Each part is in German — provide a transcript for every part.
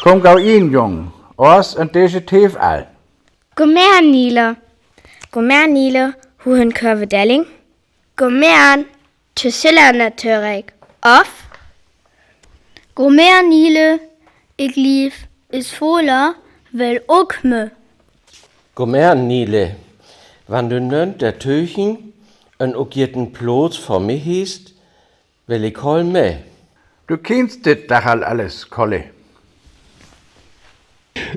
Kom gauw in, jong. Oors en deze teef al. Gomer Nile, hoe hun kurve delling. Gomer, Tessilla natuurlijk. Of. Gomer Nile, ik lief, is voller, wel ook me. Gomer Nile, wann du nönt der Töchen en ook jeten Plots voor mij hiest, wil ik hol mee. Du kennst dit doch al alles, Kolle.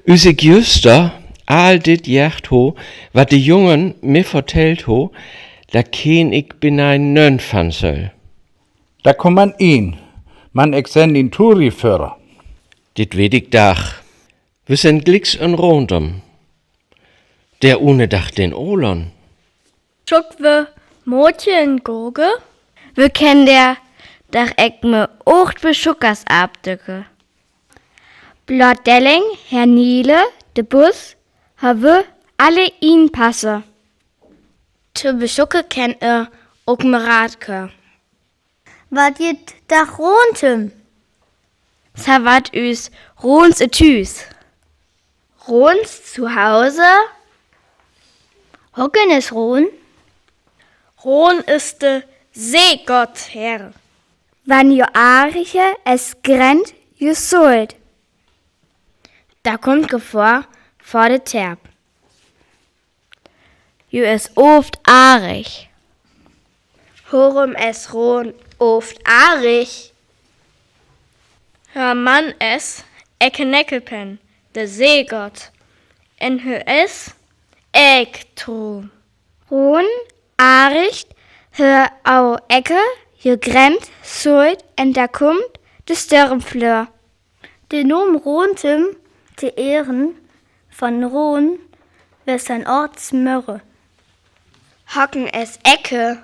Us ik juster al dit jecht ho, wat de jongen me vertelt ho, da ken ik benein nönt van soll. Da kom man in. Man ik zijn in Turi führen. Dit weet ik dag. We zijn gliks en rondom. Der ohne Dach den Olon. Schok we Mootje en Goge? We kennen der, dat ik me oogt beschukkers abdükke. Blot delling, Herr Nile, de bus, have alle inpassen. Te beschukken ken ook me raadke. Wat je dag rondem? Sa wat us Rons etüs. Rons zu Hause? Hocken is Ron? Ron ist de Seegott, Herr. Wann jo arige es grennt, jo sollt. Da kommt Gefahr vor de Terp. Jo es oft arig. Horum es Ron oft arig. Hör man es, Eckeneckelpen, de Seegott. En hör es, Ektrum. Ron, aricht, hör au Ecke, jo grennt, sollt, en da kommt de Störrenfleur. De Nom Rontem, te Ehren von Ron, wes sein Ort Smörre. Hocken es Ecke.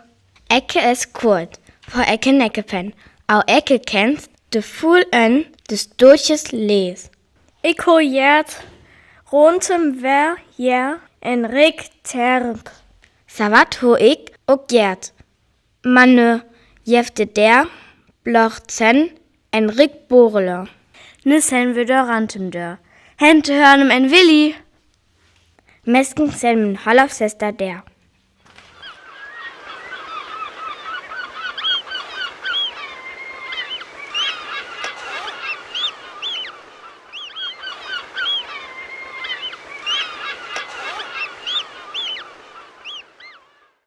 Ecke es kurt, vor Ecke Neckepen. Au Ecke kennst de Fuhl en des Durches les. Ik ho jert, Rontem wer jer en rik terp. Savat ho ik ook jert. Manne jefte der, bloch zen en rik borele. Nis hen we der rantem der. Hente hörnem en Willi. Mesken sen min Hollofsester der.